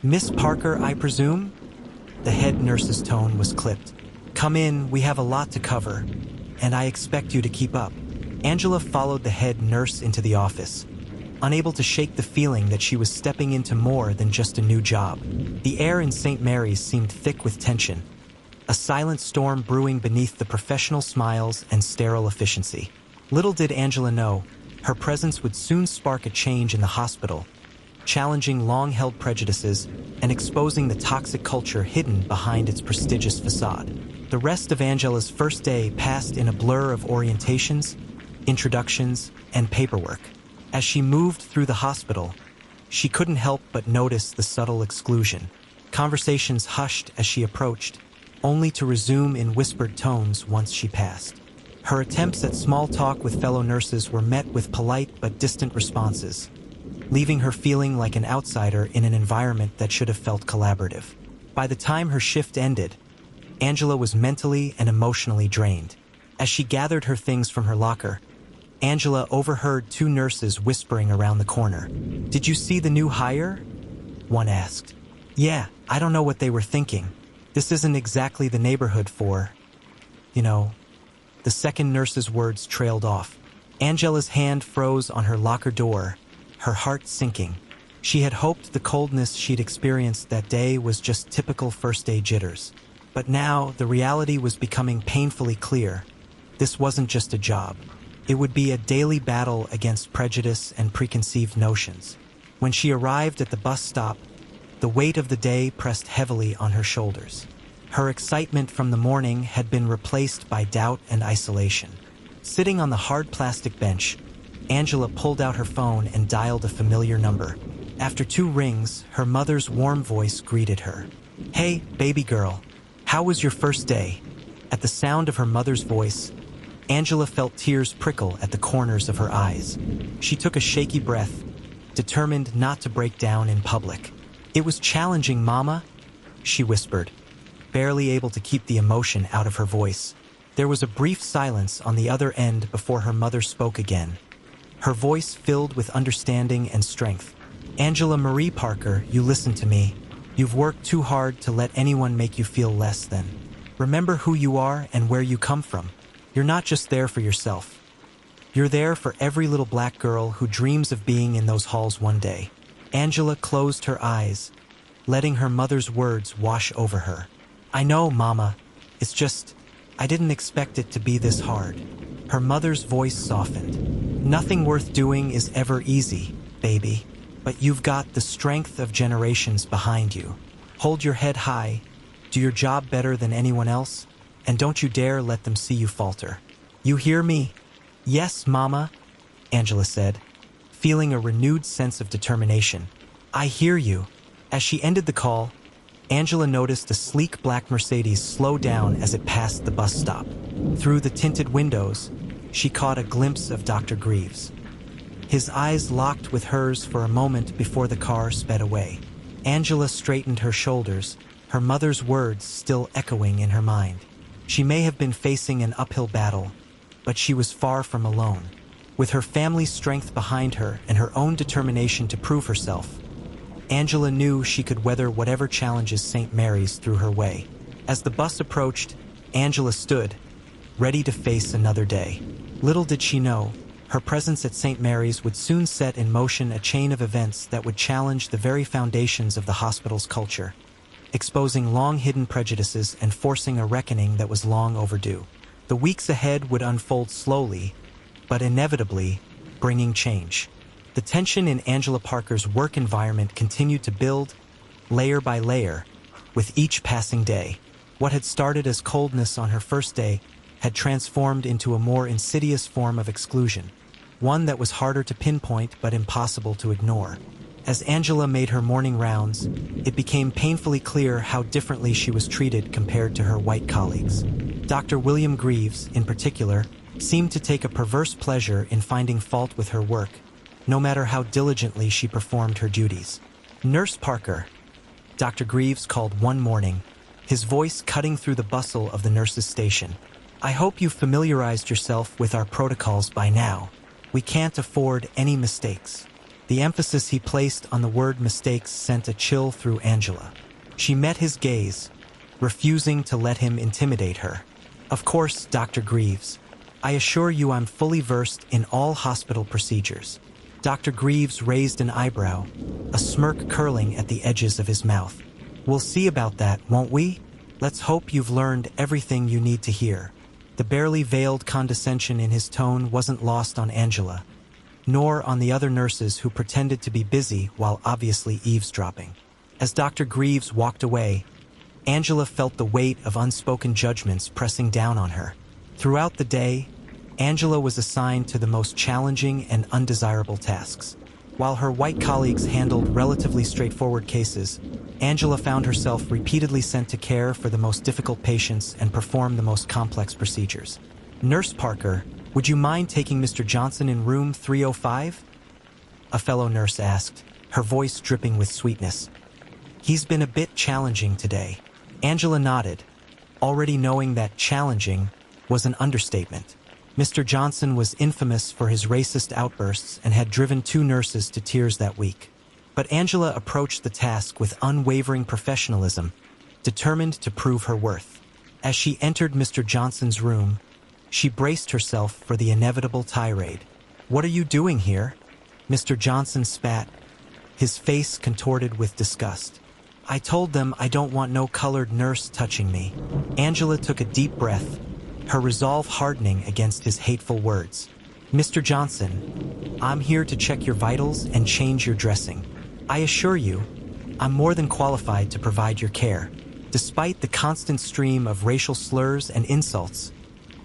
Miss Parker, I presume? The head nurse's tone was clipped. Come in, we have a lot to cover, and I expect you to keep up. Angela followed the head nurse into the office, unable to shake the feeling that she was stepping into more than just a new job. The air in St. Mary's seemed thick with tension, a silent storm brewing beneath the professional smiles and sterile efficiency. Little did Angela know, her presence would soon spark a change in the hospital, challenging long-held prejudices and exposing the toxic culture hidden behind its prestigious facade. The rest of Angela's first day passed in a blur of orientations, introductions, and paperwork. As she moved through the hospital, she couldn't help but notice the subtle exclusion. Conversations hushed as she approached, only to resume in whispered tones once she passed. Her attempts at small talk with fellow nurses were met with polite but distant responses, leaving her feeling like an outsider in an environment that should have felt collaborative. By the time her shift ended, Angela was mentally and emotionally drained. As she gathered her things from her locker, Angela overheard two nurses whispering around the corner. "Did you see the new hire?" one asked. "Yeah, I don't know what they were thinking. This isn't exactly the neighborhood for, you know." The second nurse's words trailed off. Angela's hand froze on her locker door, her heart sinking. She had hoped the coldness she'd experienced that day was just typical first-day jitters. But now, the reality was becoming painfully clear. This wasn't just a job. It would be a daily battle against prejudice and preconceived notions. When she arrived at the bus stop, the weight of the day pressed heavily on her shoulders. Her excitement from the morning had been replaced by doubt and isolation. Sitting on the hard plastic bench, Angela pulled out her phone and dialed a familiar number. After 2 rings, her mother's warm voice greeted her. "Hey, baby girl, how was your first day?" At the sound of her mother's voice, Angela felt tears prickle at the corners of her eyes. She took a shaky breath, determined not to break down in public. "It was challenging, Mama," she whispered, barely able to keep the emotion out of her voice. There was a brief silence on the other end before her mother spoke again, her voice filled with understanding and strength. "Angela Marie Parker, you listen to me. You've worked too hard to let anyone make you feel less than. Remember who you are and where you come from. You're not just there for yourself. You're there for every little black girl who dreams of being in those halls one day." Angela closed her eyes, letting her mother's words wash over her. "I know, Mama. It's just, I didn't expect it to be this hard." Her mother's voice softened. "Nothing worth doing is ever easy, baby. But you've got the strength of generations behind you. Hold your head high, do your job better than anyone else, and don't you dare let them see you falter. You hear me?" "Yes, Mama," Angela said, feeling a renewed sense of determination. "I hear you." As she ended the call, Angela noticed a sleek black Mercedes slow down as it passed the bus stop. Through the tinted windows, she caught a glimpse of Dr. Greaves. His eyes locked with hers for a moment before the car sped away. Angela straightened her shoulders, her mother's words still echoing in her mind. She may have been facing an uphill battle, but she was far from alone. With her family's strength behind her and her own determination to prove herself, Angela knew she could weather whatever challenges St. Mary's threw her way. As the bus approached, Angela stood, ready to face another day. Little did she know, her presence at St. Mary's would soon set in motion a chain of events that would challenge the very foundations of the hospital's culture, exposing long-hidden prejudices and forcing a reckoning that was long overdue. The weeks ahead would unfold slowly, but inevitably, bringing change. The tension in Angela Parker's work environment continued to build, layer by layer, with each passing day. What had started as coldness on her first day had transformed into a more insidious form of exclusion, one that was harder to pinpoint but impossible to ignore. As Angela made her morning rounds, it became painfully clear how differently she was treated compared to her white colleagues. Dr. William Greaves, in particular, seemed to take a perverse pleasure in finding fault with her work, no matter how diligently she performed her duties. "Nurse Parker," Dr. Greaves called one morning, his voice cutting through the bustle of the nurses' station. "I hope you've familiarized yourself with our protocols by now. We can't afford any mistakes." The emphasis he placed on the word mistakes sent a chill through Angela. She met his gaze, refusing to let him intimidate her. Of course, Dr. Greaves. I assure you I'm fully versed in all hospital procedures. Dr. Greaves raised an eyebrow, a smirk curling at the edges of his mouth. We'll see about that, won't we? Let's hope you've learned everything you need to hear. The barely veiled condescension in his tone wasn't lost on Angela, nor on the other nurses who pretended to be busy while obviously eavesdropping. As Dr. Greaves walked away, Angela felt the weight of unspoken judgments pressing down on her. Throughout the day, Angela was assigned to the most challenging and undesirable tasks. While her white colleagues handled relatively straightforward cases, Angela found herself repeatedly sent to care for the most difficult patients and perform the most complex procedures. Nurse Parker, would you mind taking Mr. Johnson in room 305? A fellow nurse asked, her voice dripping with sweetness. He's been a bit challenging today. Angela nodded, already knowing that challenging was an understatement. Mr. Johnson was infamous for his racist outbursts and had driven 2 nurses to tears that week. But Angela approached the task with unwavering professionalism, determined to prove her worth. As she entered Mr. Johnson's room, she braced herself for the inevitable tirade. "What are you doing here?" Mr. Johnson spat, his face contorted with disgust. "I told them I don't want no colored nurse touching me." Angela took a deep breath, her resolve hardening against his hateful words. "Mr. Johnson, I'm here to check your vitals and change your dressing. I assure you, I'm more than qualified to provide your care." Despite the constant stream of racial slurs and insults,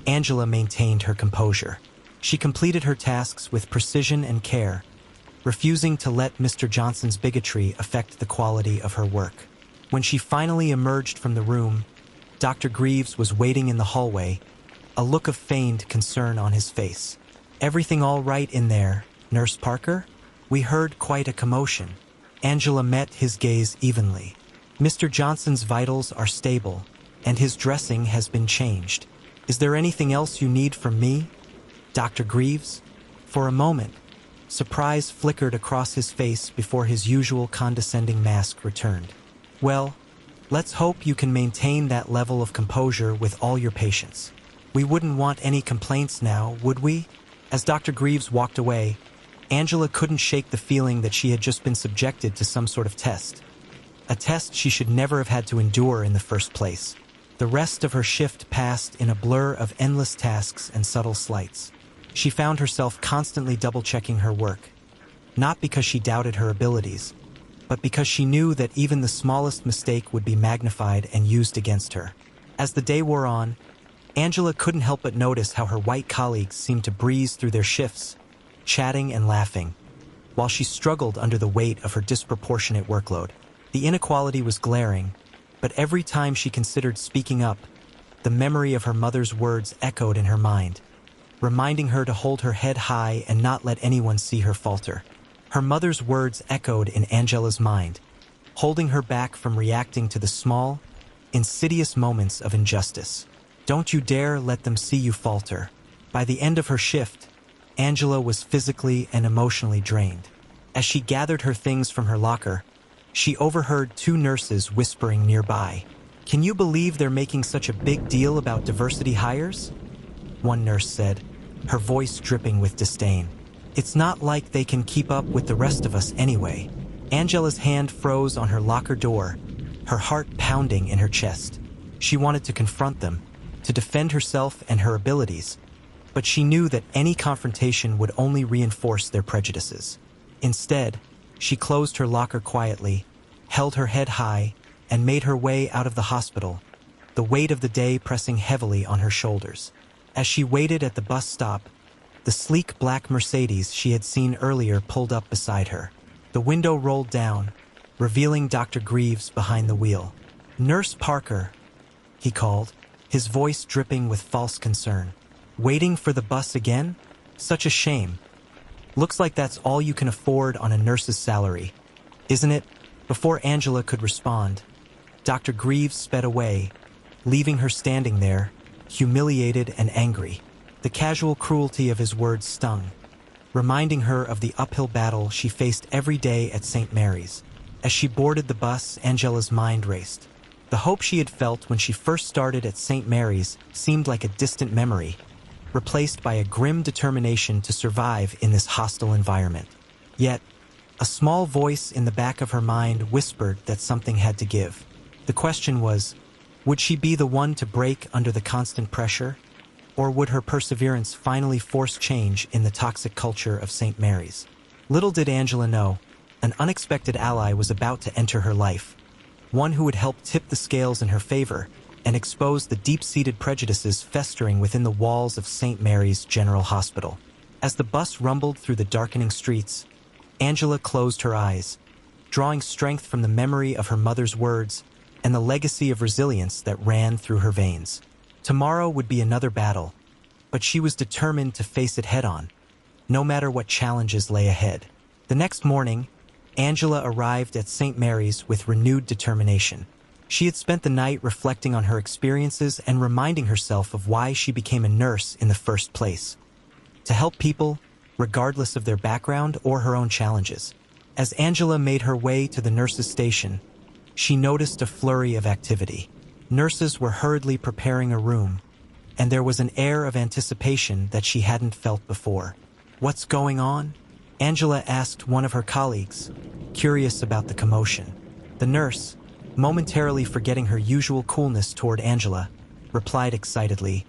Angela maintained her composure. She completed her tasks with precision and care, refusing to let Mr. Johnson's bigotry affect the quality of her work. When she finally emerged from the room, Dr. Greaves was waiting in the hallway, a look of feigned concern on his face. "Everything all right in there, Nurse Parker? We heard quite a commotion." Angela met his gaze evenly. "Mr. Johnson's vitals are stable, and his dressing has been changed. Is there anything else you need from me, Dr. Greaves?" For a moment, surprise flickered across his face before his usual condescending mask returned. "Well, let's hope you can maintain that level of composure with all your patients. We wouldn't want any complaints now, would we?" As Dr. Greaves walked away, Angela couldn't shake the feeling that she had just been subjected to some sort of test. A test she should never have had to endure in the first place. The rest of her shift passed in a blur of endless tasks and subtle slights. She found herself constantly double-checking her work, not because she doubted her abilities, but because she knew that even the smallest mistake would be magnified and used against her. As the day wore on, Angela couldn't help but notice how her white colleagues seemed to breeze through their shifts, chatting and laughing, while she struggled under the weight of her disproportionate workload. The inequality was glaring, but every time she considered speaking up, the memory of her mother's words echoed in her mind, reminding her to hold her head high and not let anyone see her falter. Her mother's words echoed in Angela's mind, holding her back from reacting to the small, insidious moments of injustice. "Don't you dare let them see you falter." By the end of her shift, Angela was physically and emotionally drained. As she gathered her things from her locker, she overheard 2 nurses whispering nearby. "Can you believe they're making such a big deal about diversity hires?" One nurse said, her voice dripping with disdain. "It's not like they can keep up with the rest of us anyway." Angela's hand froze on her locker door, her heart pounding in her chest. She wanted to confront them, to defend herself and her abilities, but she knew that any confrontation would only reinforce their prejudices. Instead, she closed her locker quietly, held her head high, and made her way out of the hospital, the weight of the day pressing heavily on her shoulders. As she waited at the bus stop, the sleek black Mercedes she had seen earlier pulled up beside her. The window rolled down, revealing Dr. Greaves behind the wheel. "Nurse Parker," he called, his voice dripping with false concern. "Waiting for the bus again? Such a shame. Looks like that's all you can afford on a nurse's salary, isn't it?" Before Angela could respond, Dr. Greaves sped away, leaving her standing there, humiliated and angry. The casual cruelty of his words stung, reminding her of the uphill battle she faced every day at St. Mary's. As she boarded the bus, Angela's mind raced. The hope she had felt when she first started at St. Mary's seemed like a distant memory, replaced by a grim determination to survive in this hostile environment. Yet, a small voice in the back of her mind whispered that something had to give. The question was, would she be the one to break under the constant pressure? Or would her perseverance finally force change in the toxic culture of St. Mary's? Little did Angela know, an unexpected ally was about to enter her life, one who would help tip the scales in her favor and expose the deep-seated prejudices festering within the walls of St. Mary's General Hospital. As the bus rumbled through the darkening streets, Angela closed her eyes, drawing strength from the memory of her mother's words and the legacy of resilience that ran through her veins. Tomorrow would be another battle, but she was determined to face it head-on, no matter what challenges lay ahead. The next morning, Angela arrived at St. Mary's with renewed determination. She had spent the night reflecting on her experiences and reminding herself of why she became a nurse in the first place: to help people, regardless of their background or her own challenges. As Angela made her way to the nurses' station, she noticed a flurry of activity. Nurses were hurriedly preparing a room, and there was an air of anticipation that she hadn't felt before. "What's going on?" Angela asked one of her colleagues, curious about the commotion. The nurse, momentarily forgetting her usual coolness toward Angela, replied excitedly,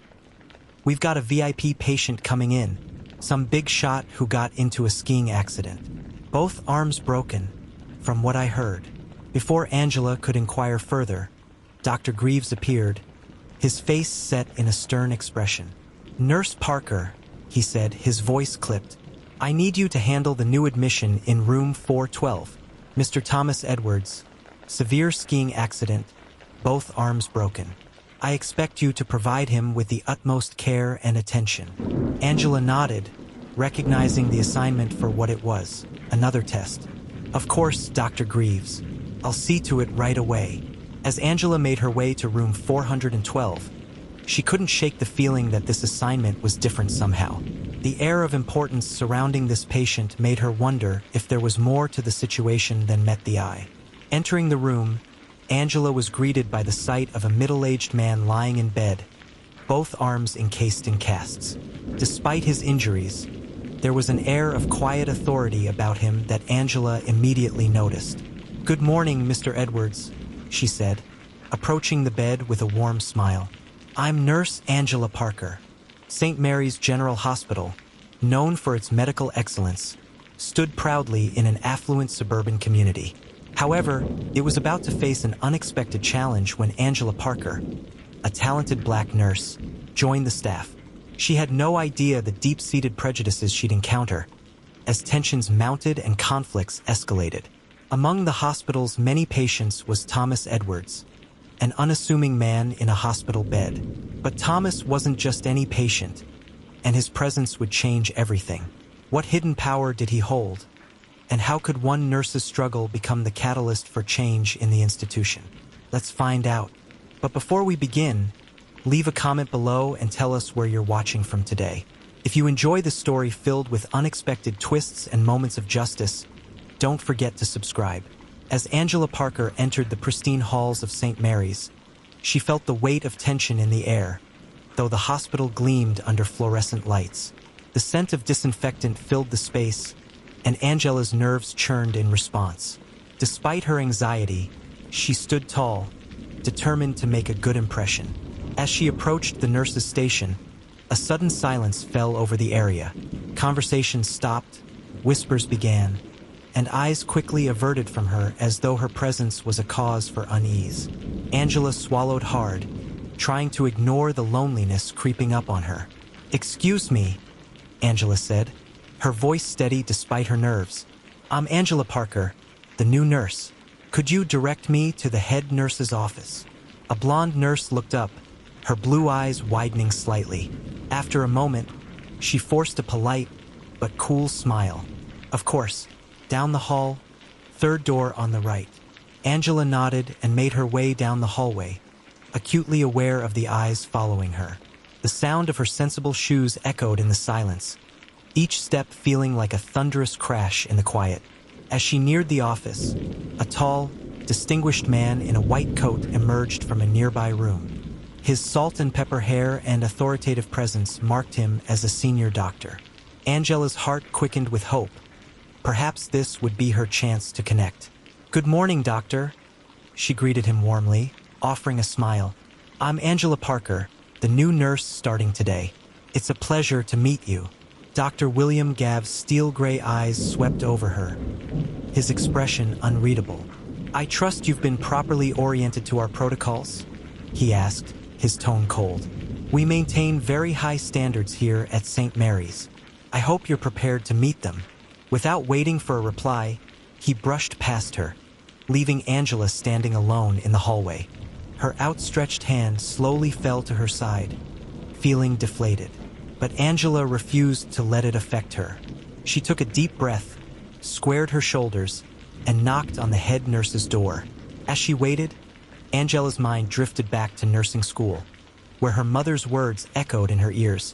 "We've got a VIP patient coming in, some big shot who got into a skiing accident. Both arms broken, from what I heard." Before Angela could inquire further, Dr. Greaves appeared, his face set in a stern expression. "Nurse Parker," he said, his voice clipped, "I need you to handle the new admission in room 412. Mr. Thomas Edwards, severe skiing accident, both arms broken. I expect you to provide him with the utmost care and attention." Angela nodded, recognizing the assignment for what it was, another test. "Of course, Dr. Greaves. I'll see to it right away." As Angela made her way to room 412, she couldn't shake the feeling that this assignment was different somehow. The air of importance surrounding this patient made her wonder if there was more to the situation than met the eye. Entering the room, Angela was greeted by the sight of a middle-aged man lying in bed, both arms encased in casts. Despite his injuries, there was an air of quiet authority about him that Angela immediately noticed. "Good morning, Mr. Edwards," she said, approaching the bed with a warm smile. "I'm Nurse Angela Parker." St. Mary's General Hospital, known for its medical excellence, stood proudly in an affluent suburban community. However, it was about to face an unexpected challenge when Angela Parker, a talented black nurse, joined the staff. She had no idea the deep-seated prejudices she'd encounter, as tensions mounted and conflicts escalated. Among the hospital's many patients was Thomas Edwards, an unassuming man in a hospital bed. But Thomas wasn't just any patient, and his presence would change everything. What hidden power did he hold? And how could one nurse's struggle become the catalyst for change in the institution? Let's find out. But before we begin, leave a comment below and tell us where you're watching from today. If you enjoy the story filled with unexpected twists and moments of justice, don't forget to subscribe. As Angela Parker entered the pristine halls of St. Mary's, she felt the weight of tension in the air, though the hospital gleamed under fluorescent lights. The scent of disinfectant filled the space, and Angela's nerves churned in response. Despite her anxiety, she stood tall, determined to make a good impression. As she approached the nurse's station, a sudden silence fell over the area. Conversations stopped, whispers began, and eyes quickly averted from her as though her presence was a cause for unease. Angela swallowed hard, trying to ignore the loneliness creeping up on her. "Excuse me," Angela said, her voice steady despite her nerves. "I'm Angela Parker, the new nurse. Could you direct me to the head nurse's office?" A blonde nurse looked up, her blue eyes widening slightly. After a moment, she forced a polite but cool smile. "Of course. Down the hall, third door on the right." Angela nodded and made her way down the hallway, acutely aware of the eyes following her. The sound of her sensible shoes echoed in the silence, each step feeling like a thunderous crash in the quiet. As she neared the office, a tall, distinguished man in a white coat emerged from a nearby room. His salt and pepper hair and authoritative presence marked him as a senior doctor. Angela's heart quickened with hope. Perhaps this would be her chance to connect. "Good morning, doctor," she greeted him warmly, offering a smile. "I'm Angela Parker, the new nurse starting today. It's a pleasure to meet you." Dr. William Gav's steel-gray eyes swept over her, his expression unreadable. "I trust you've been properly oriented to our protocols?" he asked, his tone cold. "We maintain very high standards here at St. Mary's. I hope you're prepared to meet them." Without waiting for a reply, he brushed past her, leaving Angela standing alone in the hallway. Her outstretched hand slowly fell to her side, feeling deflated. But Angela refused to let it affect her. She took a deep breath, squared her shoulders, and knocked on the head nurse's door. As she waited, Angela's mind drifted back to nursing school, where her mother's words echoed in her ears.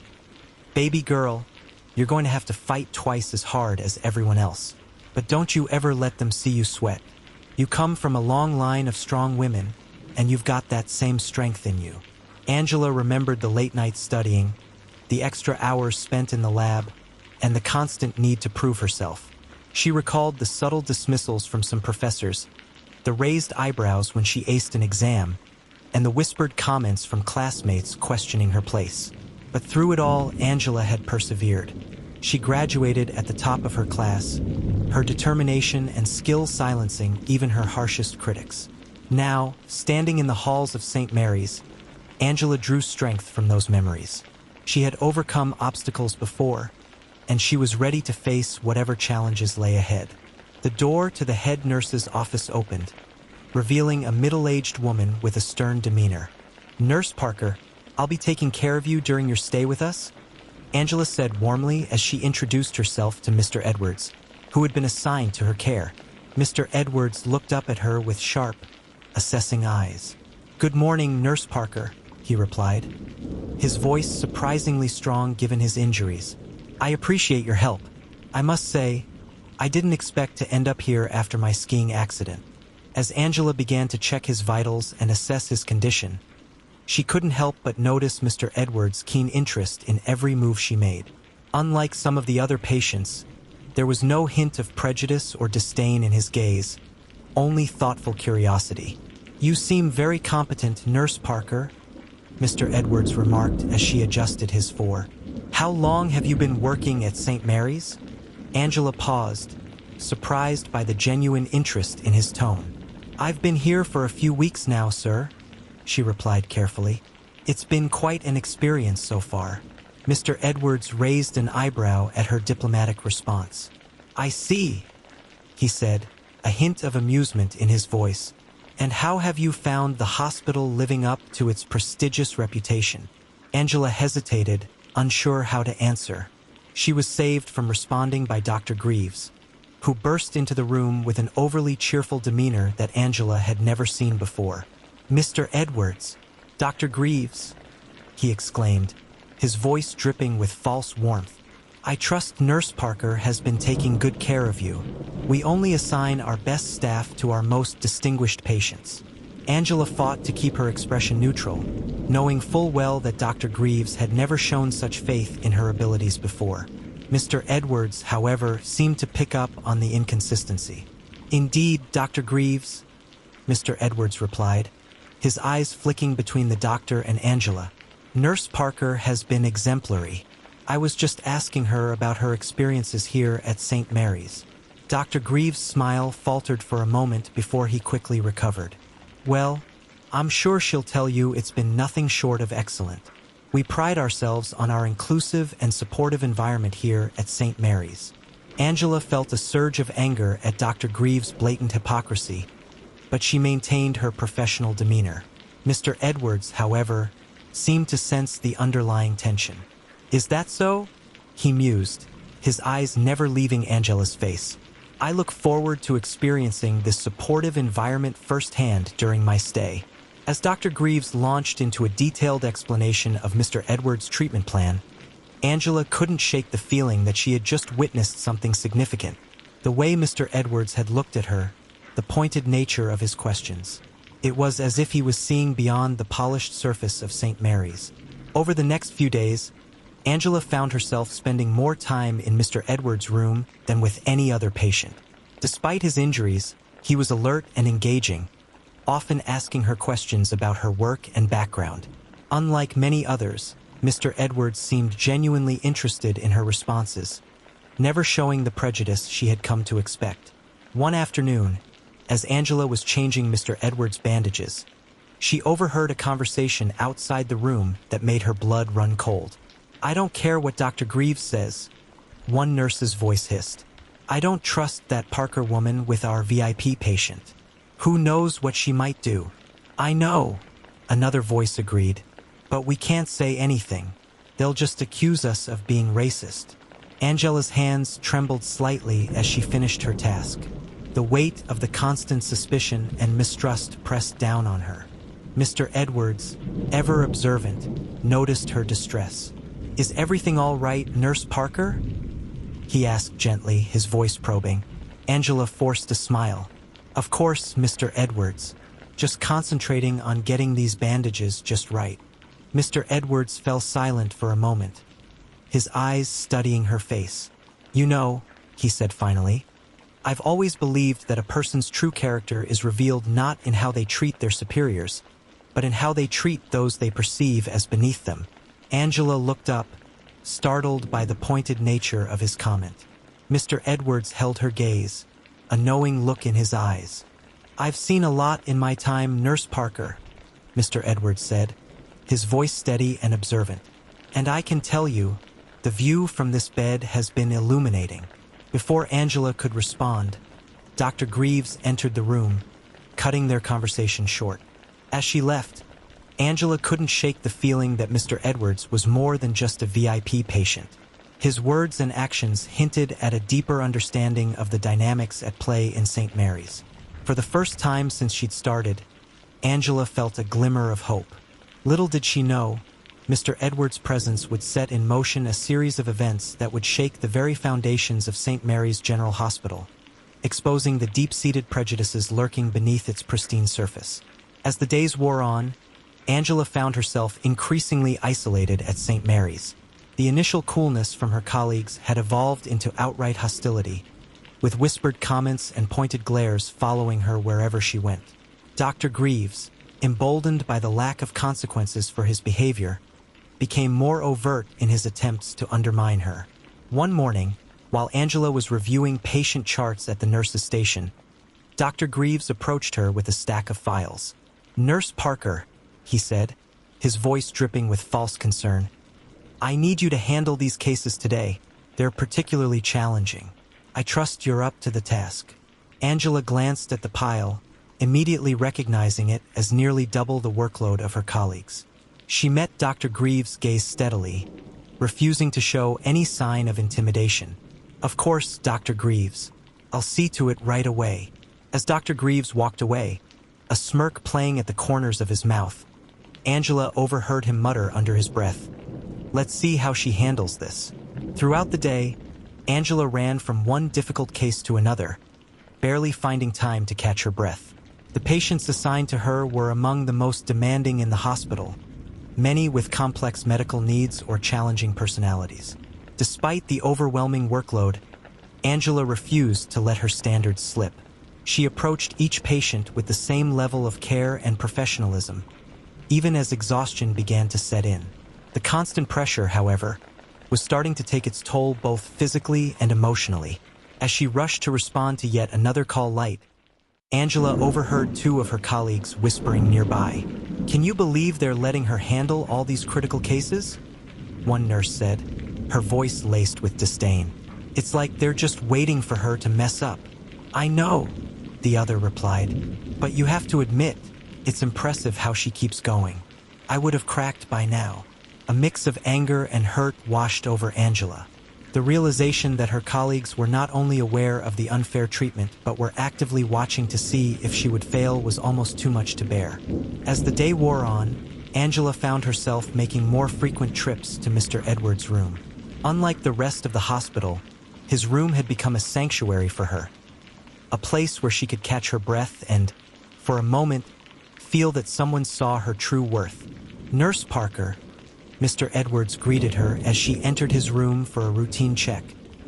"Baby girl, you're going to have to fight twice as hard as everyone else. But don't you ever let them see you sweat. You come from a long line of strong women, and you've got that same strength in you." Angela remembered the late nights studying, the extra hours spent in the lab, and the constant need to prove herself. She recalled the subtle dismissals from some professors, the raised eyebrows when she aced an exam, and the whispered comments from classmates questioning her place. But through it all, Angela had persevered. She graduated at the top of her class, her determination and skill silencing even her harshest critics. Now, standing in the halls of St. Mary's, Angela drew strength from those memories. She had overcome obstacles before, and she was ready to face whatever challenges lay ahead. The door to the head nurse's office opened, revealing a middle-aged woman with a stern demeanor. "Nurse Parker, I'll be taking care of you during your stay with us," Angela said warmly as she introduced herself to Mr. Edwards, who had been assigned to her care. Mr. Edwards looked up at her with sharp, assessing eyes. "Good morning, Nurse Parker," he replied, his voice surprisingly strong given his injuries. "I appreciate your help. I must say, I didn't expect to end up here after my skiing accident." As Angela began to check his vitals and assess his condition, she couldn't help but notice Mr. Edwards' keen interest in every move she made. Unlike some of the other patients, there was no hint of prejudice or disdain in his gaze, only thoughtful curiosity. "You seem very competent, Nurse Parker," Mr. Edwards remarked as she adjusted his fore. "How long have you been working at St. Mary's?" Angela paused, surprised by the genuine interest in his tone. "I've been here for a few weeks now, sir," she replied carefully. "It's been quite an experience so far." Mr. Edwards raised an eyebrow at her diplomatic response. "I see," he said, a hint of amusement in his voice. "And how have you found the hospital living up to its prestigious reputation?" Angela hesitated, unsure how to answer. She was saved from responding by Dr. Greaves, who burst into the room with an overly cheerful demeanor that Angela had never seen before. "Mr. Edwards, Dr. Greaves," he exclaimed, his voice dripping with false warmth. "I trust Nurse Parker has been taking good care of you. We only assign our best staff to our most distinguished patients." Angela fought to keep her expression neutral, knowing full well that Dr. Greaves had never shown such faith in her abilities before. Mr. Edwards, however, seemed to pick up on the inconsistency. "Indeed, Dr. Greaves," Mr. Edwards replied, his eyes flicking between the doctor and Angela. "Nurse Parker has been exemplary. I was just asking her about her experiences here at St. Mary's." Dr. Greaves' smile faltered for a moment before he quickly recovered. "Well, I'm sure she'll tell you it's been nothing short of excellent. We pride ourselves on our inclusive and supportive environment here at St. Mary's." Angela felt a surge of anger at Dr. Greaves' blatant hypocrisy, but she maintained her professional demeanor. Mr. Edwards, however, seemed to sense the underlying tension. "Is that so?" he mused, his eyes never leaving Angela's face. "I look forward to experiencing this supportive environment firsthand during my stay." As Dr. Greaves launched into a detailed explanation of Mr. Edwards' treatment plan, Angela couldn't shake the feeling that she had just witnessed something significant. The way Mr. Edwards had looked at her, the pointed nature of his questions. It was as if he was seeing beyond the polished surface of St. Mary's. Over the next few days, Angela found herself spending more time in Mr. Edwards' room than with any other patient. Despite his injuries, he was alert and engaging, often asking her questions about her work and background. Unlike many others, Mr. Edwards seemed genuinely interested in her responses, never showing the prejudice she had come to expect. One afternoon, as Angela was changing Mr. Edwards' bandages, she overheard a conversation outside the room that made her blood run cold. "I don't care what Dr. Greaves says," one nurse's voice hissed. "I don't trust that Parker woman with our VIP patient. Who knows what she might do?" "I know," another voice agreed, "but we can't say anything. They'll just accuse us of being racist." Angela's hands trembled slightly as she finished her task. The weight of the constant suspicion and mistrust pressed down on her. Mr. Edwards, ever observant, noticed her distress. "Is everything all right, Nurse Parker?" he asked gently, his voice probing. Angela forced a smile. "Of course, Mr. Edwards. Just concentrating on getting these bandages just right." Mr. Edwards fell silent for a moment, his eyes studying her face. "You know," he said finally, "I've always believed that a person's true character is revealed not in how they treat their superiors, but in how they treat those they perceive as beneath them." Angela looked up, startled by the pointed nature of his comment. Mr. Edwards held her gaze, a knowing look in his eyes. "I've seen a lot in my time, Nurse Parker," Mr. Edwards said, his voice steady and observant. "And I can tell you, the view from this bed has been illuminating." Before Angela could respond, Dr. Greaves entered the room, cutting their conversation short. As she left, Angela couldn't shake the feeling that Mr. Edwards was more than just a VIP patient. His words and actions hinted at a deeper understanding of the dynamics at play in St. Mary's. For the first time since she'd started, Angela felt a glimmer of hope. Little did she know, Mr. Edwards' presence would set in motion a series of events that would shake the very foundations of St. Mary's General Hospital, exposing the deep-seated prejudices lurking beneath its pristine surface. As the days wore on, Angela found herself increasingly isolated at St. Mary's. The initial coolness from her colleagues had evolved into outright hostility, with whispered comments and pointed glares following her wherever she went. Dr. Greaves, emboldened by the lack of consequences for his behavior, became more overt in his attempts to undermine her. One morning, while Angela was reviewing patient charts at the nurse's station, Dr. Greaves approached her with a stack of files. "Nurse Parker," he said, his voice dripping with false concern, "I need you to handle these cases today. They're particularly challenging. I trust you're up to the task." Angela glanced at the pile, immediately recognizing it as nearly double the workload of her colleagues. She met Dr. Greaves' gaze steadily, refusing to show any sign of intimidation. "Of course, Dr. Greaves. I'll see to it right away." As Dr. Greaves walked away, a smirk playing at the corners of his mouth, Angela overheard him mutter under his breath, "Let's see how she handles this." Throughout the day, Angela ran from one difficult case to another, barely finding time to catch her breath. The patients assigned to her were among the most demanding in the hospital, many with complex medical needs or challenging personalities. Despite the overwhelming workload, Angela refused to let her standards slip. She approached each patient with the same level of care and professionalism, even as exhaustion began to set in. The constant pressure, however, was starting to take its toll both physically and emotionally. As she rushed to respond to yet another call light, Angela overheard two of her colleagues whispering nearby. "Can you believe they're letting her handle all these critical cases?" one nurse said, her voice laced with disdain. "It's like they're just waiting for her to mess up." "I know," the other replied, "but you have to admit, it's impressive how she keeps going. I would have cracked by now." A mix of anger and hurt washed over Angela. The realization that her colleagues were not only aware of the unfair treatment but were actively watching to see if she would fail was almost too much to bear. As the day wore on, Angela found herself making more frequent trips to Mr. Edwards' room. Unlike the rest of the hospital, his room had become a sanctuary for her, a place where she could catch her breath and, for a moment, feel that someone saw her true worth. "Nurse Parker," Mr. Edwards greeted her as she entered his room for a routine check.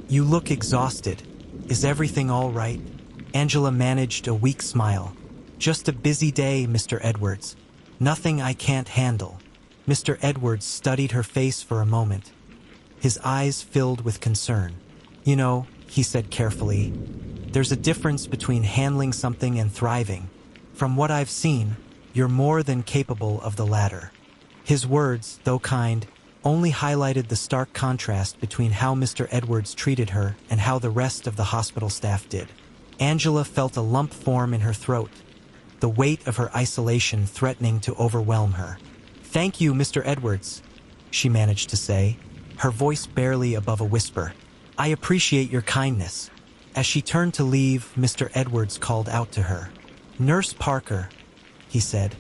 "You look exhausted. Is everything all right?" Angela managed a weak smile. "Just a busy day, Mr. Edwards. Nothing I can't handle." Mr. Edwards studied her face for a moment, his eyes filled with concern. "You know," he said carefully, "there's a difference between handling something and thriving. From what I've seen, you're more than capable of the latter." His words, though kind, only highlighted the stark contrast between how Mr. Edwards treated her and how the rest of the hospital staff did. Angela felt a lump form in her throat, the weight of her isolation threatening to overwhelm her. "Thank you, Mr. Edwards," she managed to say, her voice barely above a whisper. "I appreciate your kindness." As she turned to leave, Mr. Edwards called out to her. "Nurse Parker," he said,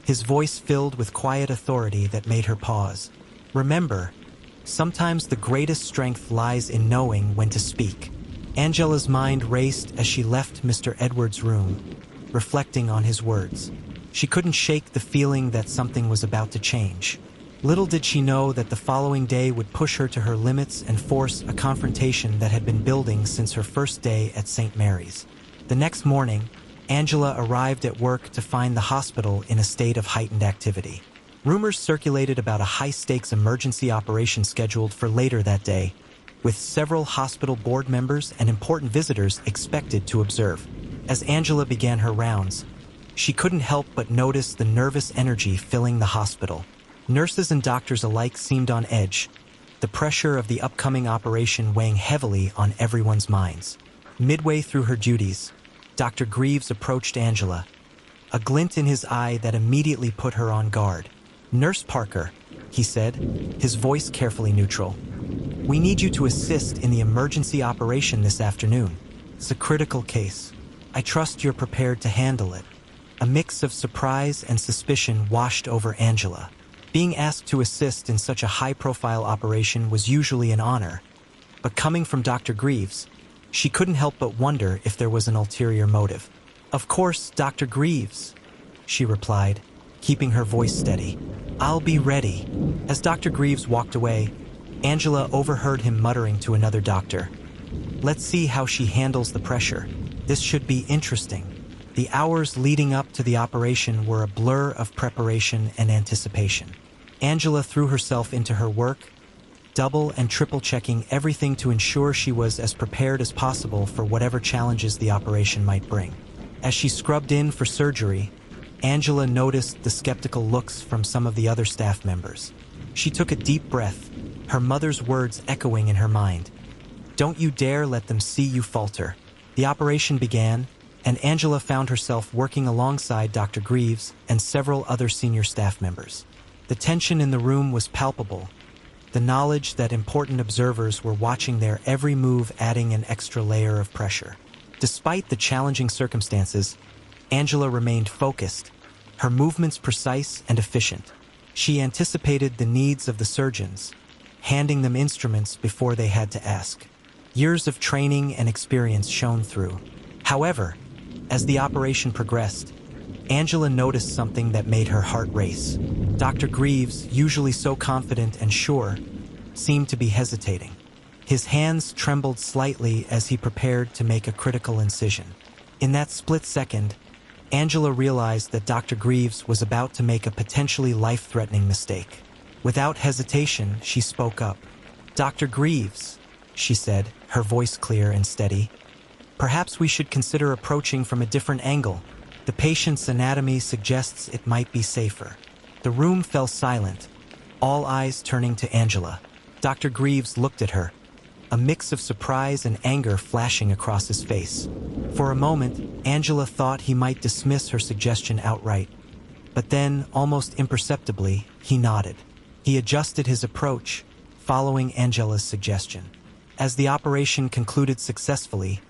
his voice filled with quiet authority that made her pause. "Remember, sometimes the greatest strength lies in knowing when to speak." Angela's mind raced as she left Mr. Edwards' room, reflecting on his words. She couldn't shake the feeling that something was about to change. Little did she know that the following day would push her to her limits and force a confrontation that had been building since her first day at St. Mary's. The next morning, Angela arrived at work to find the hospital in a state of heightened activity. Rumors circulated about a high-stakes emergency operation scheduled for later that day, with several hospital board members and important visitors expected to observe. As Angela began her rounds, she couldn't help but notice the nervous energy filling the hospital. Nurses and doctors alike seemed on edge, the pressure of the upcoming operation weighing heavily on everyone's minds. Midway through her duties, Dr. Greaves approached Angela, a glint in his eye that immediately put her on guard. "Nurse Parker," he said, his voice carefully neutral, "we need you to assist in the emergency operation this afternoon. It's a critical case. I trust you're prepared to handle it." A mix of surprise and suspicion washed over Angela. Being asked to assist in such a high-profile operation was usually an honor, but coming from Dr. Greaves, she couldn't help but wonder if there was an ulterior motive. "Of course, Dr. Greaves," she replied, keeping her voice steady. "I'll be ready." As Dr. Greaves walked away, Angela overheard him muttering to another doctor, "Let's see how she handles the pressure. This should be interesting." The hours leading up to the operation were a blur of preparation and anticipation. Angela threw herself into her work, double and triple checking everything to ensure she was as prepared as possible for whatever challenges the operation might bring. As she scrubbed in for surgery, Angela noticed the skeptical looks from some of the other staff members. She took a deep breath, her mother's words echoing in her mind. "Don't you dare let them see you falter." The operation began, and Angela found herself working alongside Dr. Greaves and several other senior staff members. The tension in the room was palpable, the knowledge that important observers were watching their every move adding an extra layer of pressure. Despite the challenging circumstances, Angela remained focused, her movements precise and efficient. She anticipated the needs of the surgeons, handing them instruments before they had to ask. Years of training and experience shone through. However, as the operation progressed, Angela noticed something that made her heart race. Dr. Greaves, usually so confident and sure, seemed to be hesitating. His hands trembled slightly as he prepared to make a critical incision. In that split second, Angela realized that Dr. Greaves was about to make a potentially life-threatening mistake. Without hesitation, she spoke up. "Dr. Greaves," she said, her voice clear and steady, "perhaps we should consider approaching from a different angle. The patient's anatomy suggests it might be safer." The room fell silent, all eyes turning to Angela. Dr. Greaves looked at her, a mix of surprise and anger flashing across his face. For a moment, Angela thought he might dismiss her suggestion outright. But then, almost imperceptibly, he nodded. He adjusted his approach, following Angela's suggestion. As the operation concluded successfully,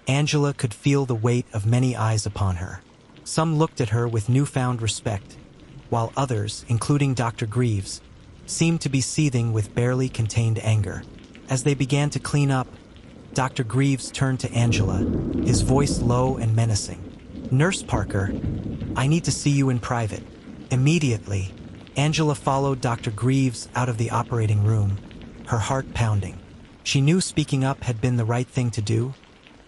Angela could feel the weight of many eyes upon her. Some looked at her with newfound respect, while others, including Dr. Greaves, seemed to be seething with barely contained anger. As they began to clean up, Dr. Greaves turned to Angela, his voice low and menacing. "Nurse Parker, I need to see you in private." Immediately, Angela followed Dr. Greaves out of the operating room, her heart pounding. She knew speaking up had been the right thing to do,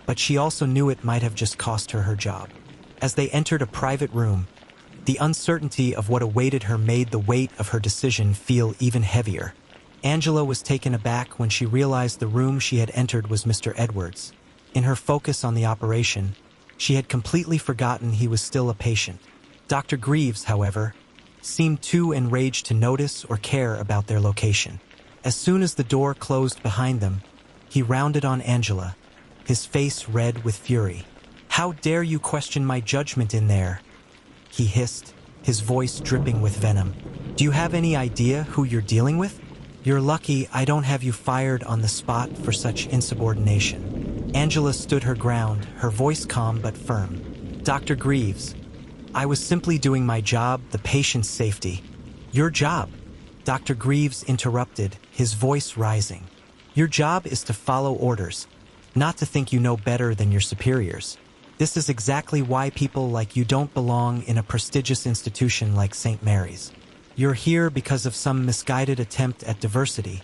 but she also knew it might have just cost her her job. As they entered a private room, the uncertainty of what awaited her made the weight of her decision feel even heavier. Angela was taken aback when she realized the room she had entered was Mr. Edwards. In her focus on the operation, she had completely forgotten he was still a patient. Dr. Greaves, however, seemed too enraged to notice or care about their location. As soon as the door closed behind them, he rounded on Angela, his face red with fury. "How dare you question my judgment in there?" he hissed, his voice dripping with venom. "Do you have any idea who you're dealing with? You're lucky I don't have you fired on the spot for such insubordination." Angela stood her ground, her voice calm but firm. "Dr. Greaves, I was simply doing my job, the patient's safety." "Your job?" Dr. Greaves interrupted, his voice rising. "Your job is to follow orders, not to think you know better than your superiors. This is exactly why people like you don't belong in a prestigious institution like St. Mary's. You're here because of some misguided attempt at diversity,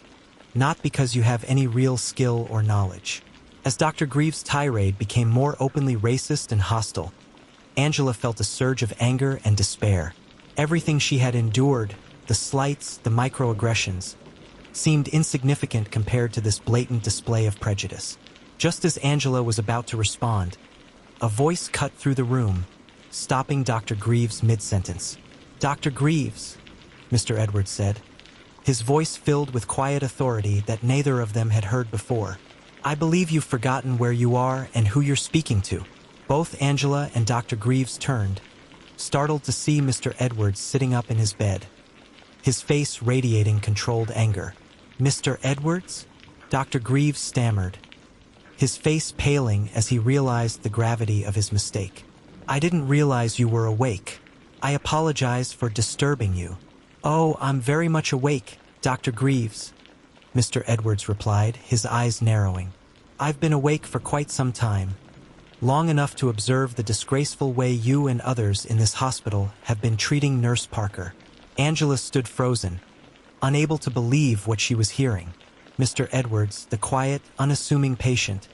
not because you have any real skill or knowledge." As Dr. Greaves' tirade became more openly racist and hostile, Angela felt a surge of anger and despair. Everything she had endured, the slights, the microaggressions, seemed insignificant compared to this blatant display of prejudice. Just as Angela was about to respond, a voice cut through the room, stopping Dr. Greaves mid-sentence. "Dr. Greaves," Mr. Edwards said, his voice filled with quiet authority that neither of them had heard before. "I believe you've forgotten where you are and who you're speaking to." Both Angela and Dr. Greaves turned, startled to see Mr. Edwards sitting up in his bed, his face radiating controlled anger. "Mr. Edwards?" Dr. Greaves stammered, his face paling as he realized the gravity of his mistake. "I didn't realize you were awake. I apologize for disturbing you." "Oh, I'm very much awake, Dr. Greaves," Mr. Edwards replied, his eyes narrowing. "I've been awake for quite some time, long enough to observe the disgraceful way you and others in this hospital have been treating Nurse Parker." Angela stood frozen, unable to believe what she was hearing. Mr. Edwards, the quiet, unassuming patient,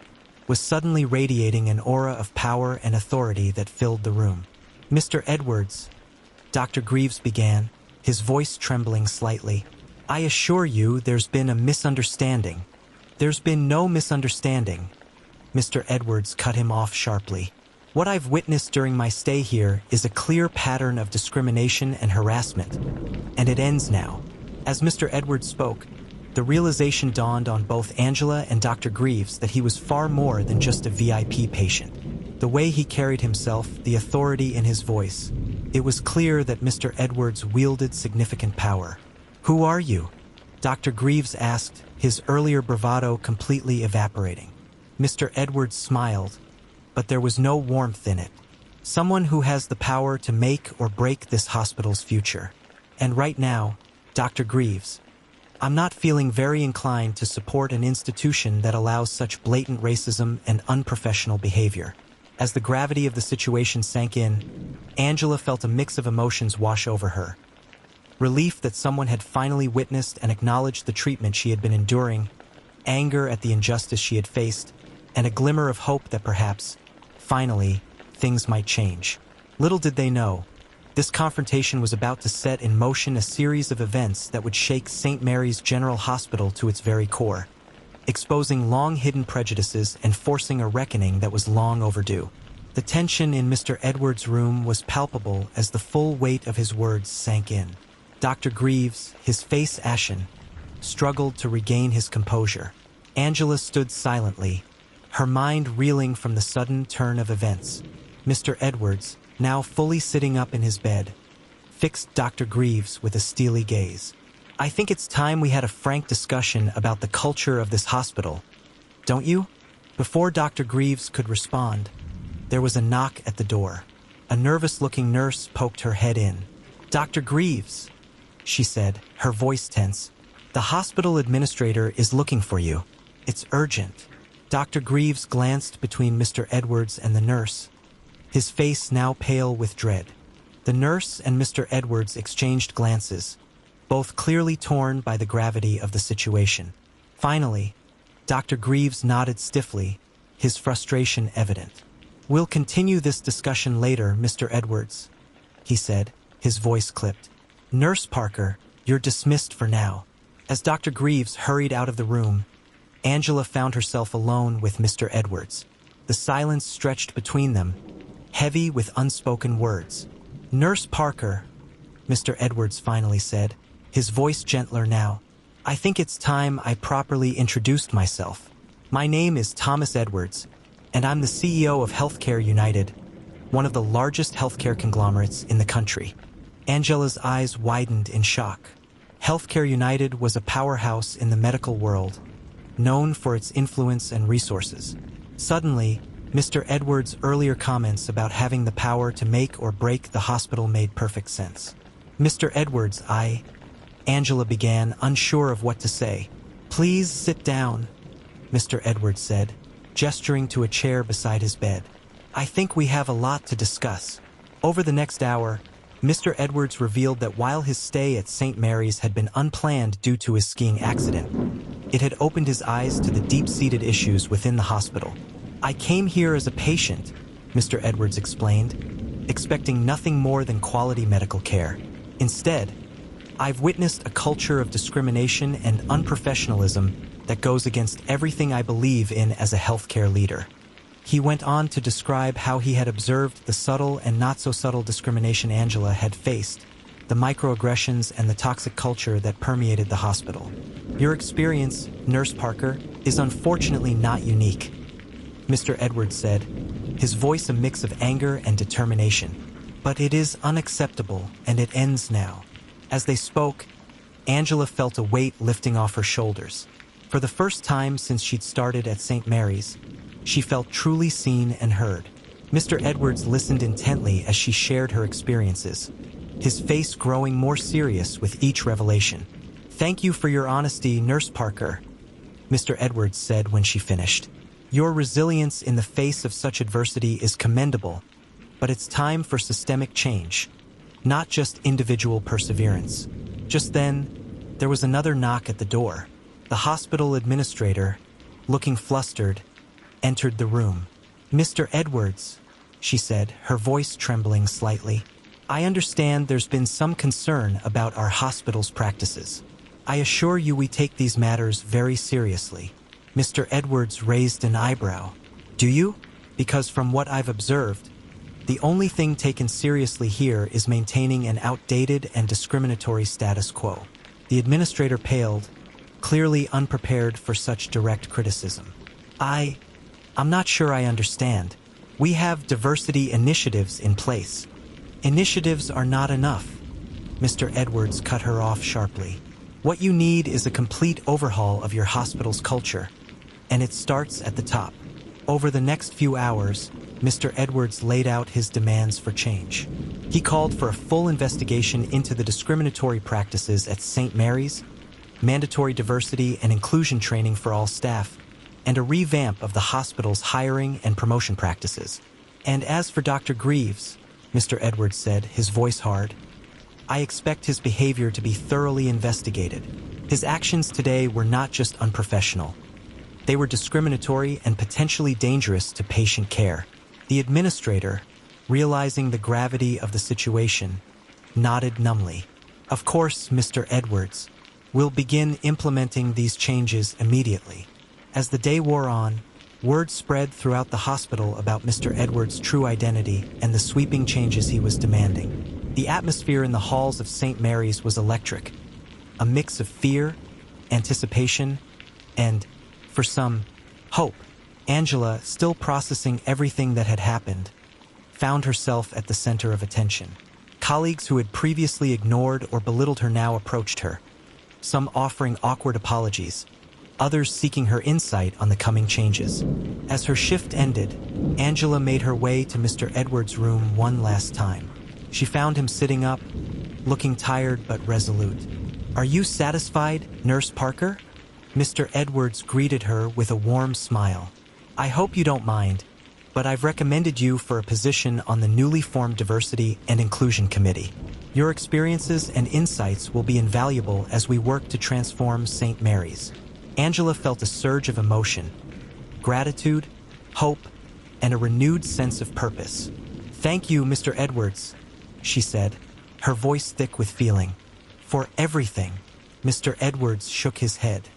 was suddenly radiating an aura of power and authority that filled the room. "Mr. Edwards," Dr. Greaves began, his voice trembling slightly, "I assure you there's been a misunderstanding." "There's been no misunderstanding," Mr. Edwards cut him off sharply. "What I've witnessed during my stay here is a clear pattern of discrimination and harassment, and it ends now." As Mr. Edwards spoke, the realization dawned on both Angela and Dr. Greaves that he was far more than just a VIP patient. The way he carried himself, the authority in his voice, it was clear that Mr. Edwards wielded significant power. "Who are you?" Dr. Greaves asked, his earlier bravado completely evaporating. Mr. Edwards smiled, but there was no warmth in it. "Someone who has the power to make or break this hospital's future. And right now, Dr. Greaves, I'm not feeling very inclined to support an institution that allows such blatant racism and unprofessional behavior." As the gravity of the situation sank in, Angela felt a mix of emotions wash over her. Relief that someone had finally witnessed and acknowledged the treatment she had been enduring, anger at the injustice she had faced, and a glimmer of hope that perhaps, finally, things might change. Little did they know, this confrontation was about to set in motion a series of events that would shake St. Mary's General Hospital to its very core, exposing long-hidden prejudices and forcing a reckoning that was long overdue. The tension in Mr. Edwards' room was palpable as the full weight of his words sank in. Dr. Greaves, his face ashen, struggled to regain his composure. Angela stood silently, her mind reeling from the sudden turn of events. Mr. Edwards, now fully sitting up in his bed, fixed Dr. Greaves with a steely gaze. "I think it's time we had a frank discussion about the culture of this hospital, don't you?" Before Dr. Greaves could respond, there was a knock at the door. A nervous-looking nurse poked her head in. "Dr. Greaves," she said, her voice tense, The hospital administrator is looking for you. It's urgent. Dr. Greaves glanced between Mr. Edwards and the nurse, his face now pale with dread. The nurse and Mr. Edwards exchanged glances, both clearly torn by the gravity of the situation. Finally, Dr. Greaves nodded stiffly, his frustration evident. "We'll continue this discussion later, Mr. Edwards," he said, his voice clipped. "Nurse Parker, you're dismissed for now." As Dr. Greaves hurried out of the room, Angela found herself alone with Mr. Edwards. The silence stretched between them, heavy with unspoken words. "Nurse Parker," Mr. Edwards finally said, his voice gentler now, "I think it's time I properly introduced myself. My name is Thomas Edwards, and I'm the CEO of Healthcare United, one of the largest healthcare conglomerates in the country." Angela's eyes widened in shock. Healthcare United was a powerhouse in the medical world, known for its influence and resources. Suddenly, Mr. Edwards' earlier comments about having the power to make or break the hospital made perfect sense. "Mr. Edwards, Angela began, unsure of what to say. "Please sit down," Mr. Edwards said, gesturing to a chair beside his bed. "I think we have a lot to discuss." Over the next hour, Mr. Edwards revealed that while his stay at St. Mary's had been unplanned due to his skiing accident, it had opened his eyes to the deep-seated issues within the hospital. "I came here as a patient," Mr. Edwards explained, expecting nothing more than quality medical care. "Instead, I've witnessed a culture of discrimination and unprofessionalism that goes against everything I believe in as a healthcare leader." He went on to describe how he had observed the subtle and not-so-subtle discrimination Angela had faced, the microaggressions and the toxic culture that permeated the hospital. "Your experience, Nurse Parker, is unfortunately not unique," Mr. Edwards said, his voice a mix of anger and determination. "But it is unacceptable, and it ends now." As they spoke, Angela felt a weight lifting off her shoulders. For the first time since she'd started at St. Mary's, she felt truly seen and heard. Mr. Edwards listened intently as she shared her experiences, his face growing more serious with each revelation. "Thank you for your honesty, Nurse Parker," Mr. Edwards said when she finished. "Your resilience in the face of such adversity is commendable, but it's time for systemic change, not just individual perseverance." Just then, there was another knock at the door. The hospital administrator, looking flustered, entered the room. "Mr. Edwards," she said, her voice trembling slightly, "I understand there's been some concern about our hospital's practices. I assure you we take these matters very seriously." Mr. Edwards raised an eyebrow. "Do you? Because from what I've observed, the only thing taken seriously here is maintaining an outdated and discriminatory status quo." The administrator paled, clearly unprepared for such direct criticism. I'm not sure I understand. We have diversity initiatives in place." "Initiatives are not enough," Mr. Edwards cut her off sharply. "What you need is a complete overhaul of your hospital's culture, and it starts at the top." Over the next few hours, Mr. Edwards laid out his demands for change. He called for a full investigation into the discriminatory practices at St. Mary's, mandatory diversity and inclusion training for all staff, and a revamp of the hospital's hiring and promotion practices. "And as for Dr. Greaves," Mr. Edwards said, his voice hard, "I expect his behavior to be thoroughly investigated. His actions today were not just unprofessional. They were discriminatory and potentially dangerous to patient care." The administrator, realizing the gravity of the situation, nodded numbly. "Of course, Mr. Edwards, we'll begin implementing these changes immediately." As the day wore on, word spread throughout the hospital about Mr. Edwards' true identity and the sweeping changes he was demanding. The atmosphere in the halls of St. Mary's was electric, a mix of fear, anticipation, and, for some, hope. Angela, still processing everything that had happened, found herself at the center of attention. Colleagues who had previously ignored or belittled her now approached her, some offering awkward apologies, others seeking her insight on the coming changes. As her shift ended, Angela made her way to Mr. Edwards' room one last time. She found him sitting up, looking tired but resolute. "Are you satisfied, Nurse Parker?" Mr. Edwards greeted her with a warm smile. "I hope you don't mind, but I've recommended you for a position on the newly formed Diversity and Inclusion Committee. Your experiences and insights will be invaluable as we work to transform St. Mary's." Angela felt a surge of emotion, gratitude, hope, and a renewed sense of purpose. "Thank you, Mr. Edwards," she said, her voice thick with feeling. "For everything." Mr. Edwards shook his head.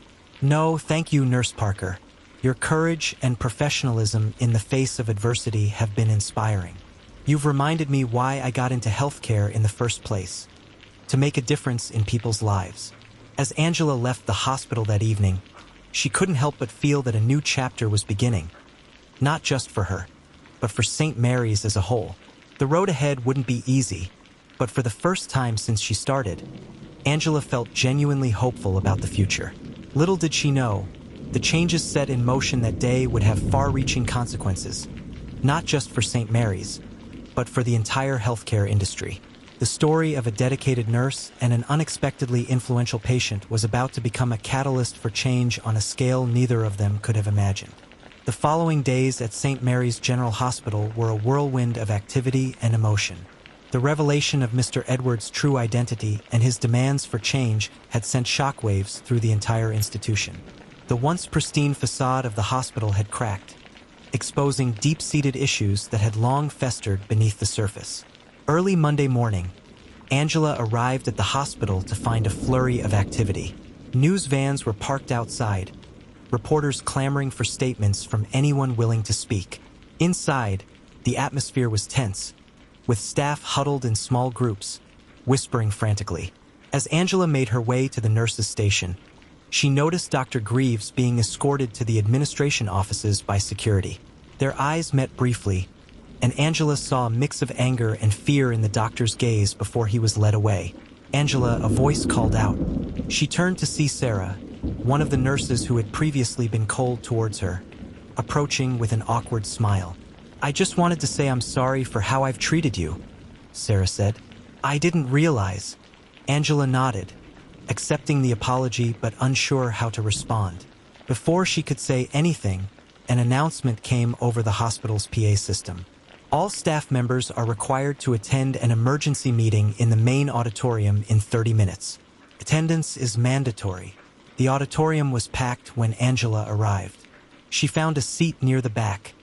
"No, thank you, Nurse Parker. Your courage and professionalism in the face of adversity have been inspiring. You've reminded me why I got into healthcare in the first place, to make a difference in people's lives." As Angela left the hospital that evening, she couldn't help but feel that a new chapter was beginning, not just for her, but for St. Mary's as a whole. The road ahead wouldn't be easy, but for the first time since she started, Angela felt genuinely hopeful about the future. Little did she know, the changes set in motion that day would have far-reaching consequences, not just for St. Mary's, but for the entire healthcare industry. The story of a dedicated nurse and an unexpectedly influential patient was about to become a catalyst for change on a scale neither of them could have imagined. The following days at St. Mary's General Hospital were a whirlwind of activity and emotion. The revelation of Mr. Edwards' true identity and his demands for change had sent shockwaves through the entire institution. The once pristine facade of the hospital had cracked, exposing deep-seated issues that had long festered beneath the surface. Early Monday morning, Angela arrived at the hospital to find a flurry of activity. News vans were parked outside, reporters clamoring for statements from anyone willing to speak. Inside, the atmosphere was tense, with staff huddled in small groups, whispering frantically. As Angela made her way to the nurses' station, she noticed Dr. Greaves being escorted to the administration offices by security. Their eyes met briefly, and Angela saw a mix of anger and fear in the doctor's gaze before he was led away. "Angela," a voice called out. She turned to see Sarah, one of the nurses who had previously been cold towards her, approaching with an awkward smile. "I just wanted to say I'm sorry for how I've treated you," Sarah said. "I didn't realize." Angela nodded, accepting the apology but unsure how to respond. Before she could say anything, an announcement came over the hospital's PA system. "All staff members are required to attend an emergency meeting in the main auditorium in 30 minutes. Attendance is mandatory." The auditorium was packed when Angela arrived. She found a seat near the back,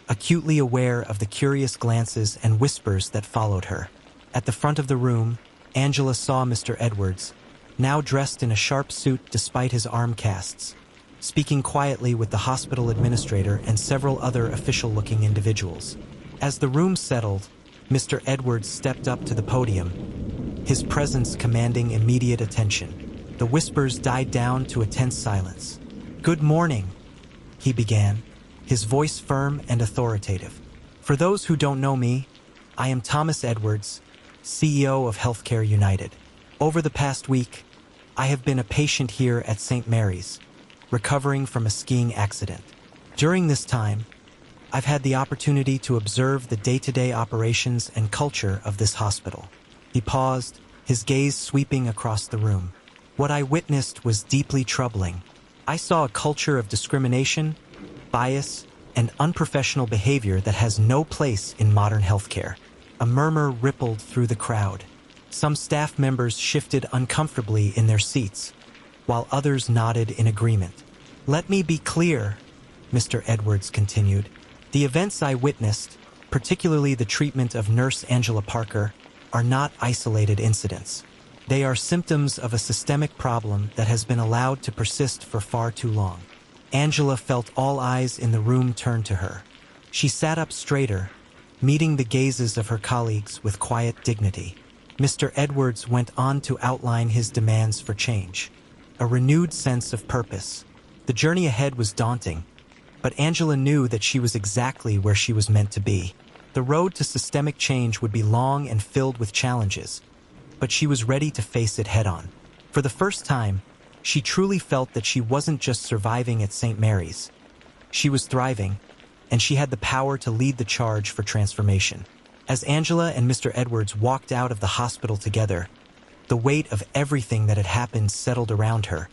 acutely aware of the curious glances and whispers that followed her. At the front of the room, Angela saw Mr. Edwards, now dressed in a sharp suit despite his arm casts, speaking quietly with the hospital administrator and several other official-looking individuals. As the room settled, Mr. Edwards stepped up to the podium, his presence commanding immediate attention. The whispers died down to a tense silence. "Good morning," he began, his voice firm and authoritative. "For those who don't know me, I am Thomas Edwards, CEO of Healthcare United. Over the past week, I have been a patient here at St. Mary's, recovering from a skiing accident. During this time, I've had the opportunity to observe the day-to-day operations and culture of this hospital." He paused, his gaze sweeping across the room. "What I witnessed was deeply troubling. I saw a culture of discrimination, bias, and unprofessional behavior that has no place in modern healthcare." A murmur rippled through the crowd. Some staff members shifted uncomfortably in their seats, while others nodded in agreement. "Let me be clear," Mr. Edwards continued. "The events I witnessed, particularly the treatment of Nurse Angela Parker, are not isolated incidents. They are symptoms of a systemic problem that has been allowed to persist for far too long." Angela felt all eyes in the room turn to her. She sat up straighter, meeting the gazes of her colleagues with quiet dignity. Mr. Edwards went on to outline his demands for change, a renewed sense of purpose. The journey ahead was daunting, but Angela knew that she was exactly where she was meant to be. The road to systemic change would be long and filled with challenges, but she was ready to face it head-on. For the first time, she truly felt that she wasn't just surviving at St. Mary's. She was thriving, and she had the power to lead the charge for transformation. As Angela and Mr. Edwards walked out of the hospital together, The weight of everything that had happened settled around her,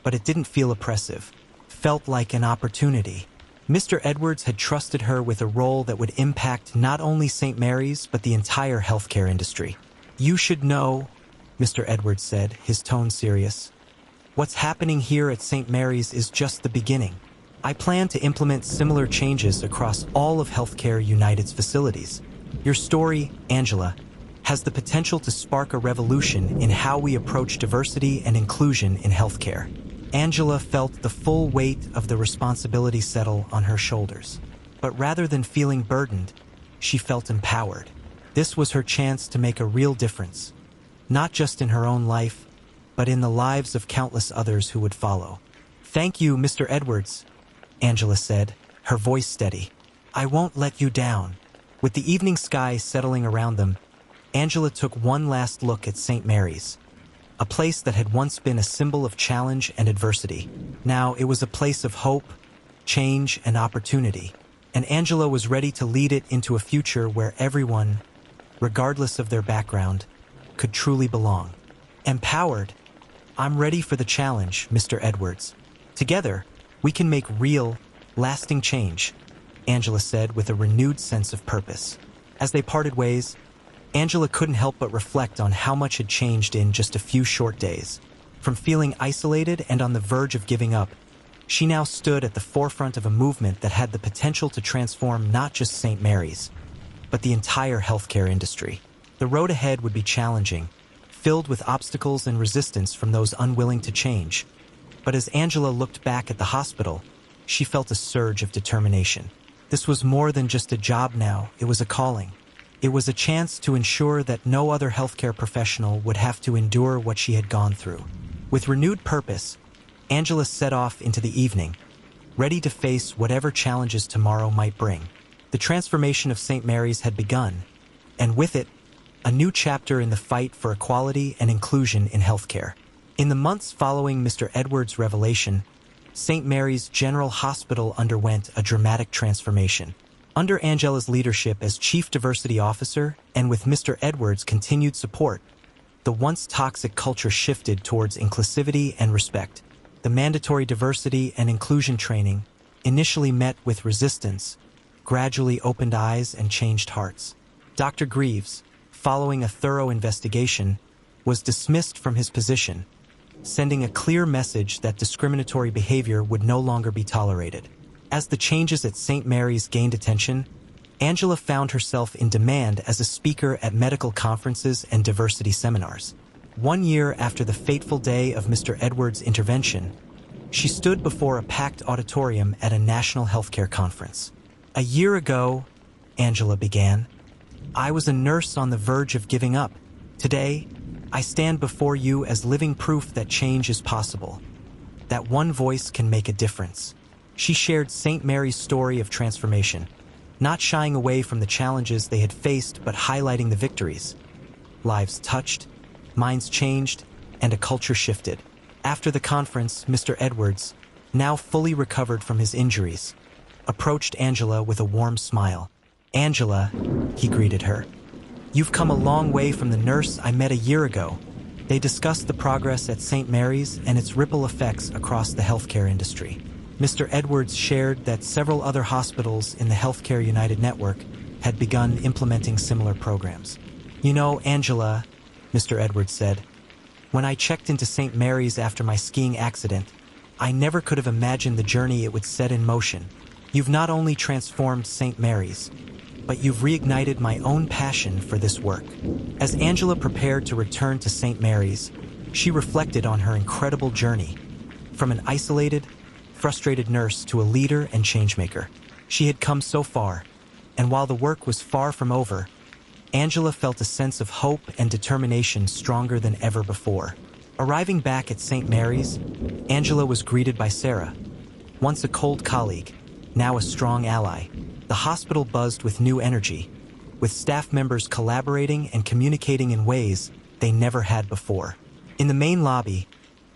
but it didn't feel oppressive. Felt like an opportunity. Mr. Edwards had trusted her with a role that would impact not only St. Mary's, but the entire healthcare industry. "You should know," Mr. Edwards said, his tone serious. "What's happening here at St. Mary's is just the beginning. I plan to implement similar changes across all of Healthcare United's facilities. Your story, Angela, has the potential to spark a revolution in how we approach diversity and inclusion in healthcare." Angela felt the full weight of the responsibility settle on her shoulders. But rather than feeling burdened, she felt empowered. This was her chance to make a real difference, not just in her own life, but in the lives of countless others who would follow. "Thank you, Mr. Edwards," Angela said, her voice steady. "I won't let you down." With the evening sky settling around them, Angela took one last look at St. Mary's, a place that had once been a symbol of challenge and adversity. Now it was a place of hope, change, and opportunity, and Angela was ready to lead it into a future where everyone, regardless of their background, could truly belong. Empowered, "I'm ready for the challenge, Mr. Edwards. Together, we can make real, lasting change," Angela said with a renewed sense of purpose. As they parted ways, Angela couldn't help but reflect on how much had changed in just a few short days. From feeling isolated and on the verge of giving up, she now stood at the forefront of a movement that had the potential to transform not just St. Mary's, but the entire healthcare industry. The road ahead would be challenging, filled with obstacles and resistance from those unwilling to change. But as Angela looked back at the hospital, she felt a surge of determination. This was more than just a job now, it was a calling. It was a chance to ensure that no other healthcare professional would have to endure what she had gone through. With renewed purpose, Angela set off into the evening, ready to face whatever challenges tomorrow might bring. The transformation of St. Mary's had begun, and with it, a new chapter in the fight for equality and inclusion in healthcare. In the months following Mr. Edwards' revelation, St. Mary's General Hospital underwent a dramatic transformation. Under Angela's leadership as Chief Diversity Officer and with Mr. Edwards' continued support, the once toxic culture shifted towards inclusivity and respect. The mandatory diversity and inclusion training, initially met with resistance, gradually opened eyes and changed hearts. Dr. Greaves, following a thorough investigation, was dismissed from his position, sending a clear message that discriminatory behavior would no longer be tolerated. As the changes at St. Mary's gained attention, Angela found herself in demand as a speaker at medical conferences and diversity seminars. 1 year after the fateful day of Mr. Edwards' intervention, she stood before a packed auditorium at a national healthcare conference. "A year ago," Angela began, "I was a nurse on the verge of giving up. Today, I stand before you as living proof that change is possible, that one voice can make a difference." She shared St. Mary's story of transformation, not shying away from the challenges they had faced but highlighting the victories. Lives touched, minds changed, and a culture shifted. After the conference, Mr. Edwards, now fully recovered from his injuries, approached Angela with a warm smile. "Angela," he greeted her, "you've come a long way from the nurse I met a year ago." They discussed the progress at St. Mary's and its ripple effects across the healthcare industry. Mr. Edwards shared that several other hospitals in the Healthcare United network had begun implementing similar programs. "You know, Angela," Mr. Edwards said, "when I checked into St. Mary's after my skiing accident, I never could have imagined the journey it would set in motion. You've not only transformed St. Mary's, but you've reignited my own passion for this work." As Angela prepared to return to St. Mary's, she reflected on her incredible journey, from an isolated, frustrated nurse to a leader and changemaker. She had come so far, and while the work was far from over, Angela felt a sense of hope and determination stronger than ever before. Arriving back at St. Mary's, Angela was greeted by Sarah, once a cold colleague, now a strong ally. The hospital buzzed with new energy, with staff members collaborating and communicating in ways they never had before. In the main lobby,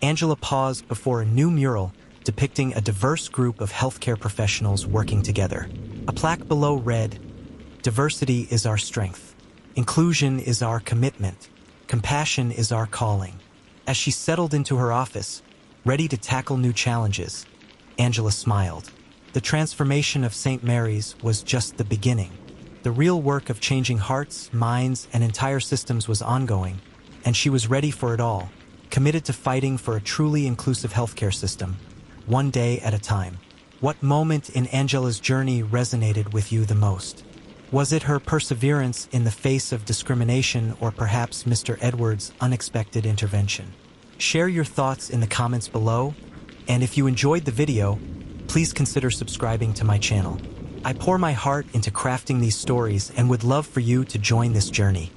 Angela paused before a new mural depicting a diverse group of healthcare professionals working together. A plaque below read, "Diversity is our strength. Inclusion is our commitment. Compassion is our calling. As she settled into her office, ready to tackle new challenges, Angela smiled. The transformation of St. Mary's was just the beginning. The real work of changing hearts, minds, and entire systems was ongoing, and she was ready for it all, committed to fighting for a truly inclusive healthcare system, one day at a time. What moment in Angela's journey resonated with you the most? Was it her perseverance in the face of discrimination, or perhaps Mr. Edwards' unexpected intervention? Share your thoughts in the comments below, and if you enjoyed the video, please consider subscribing to my channel. I pour my heart into crafting these stories and would love for you to join this journey.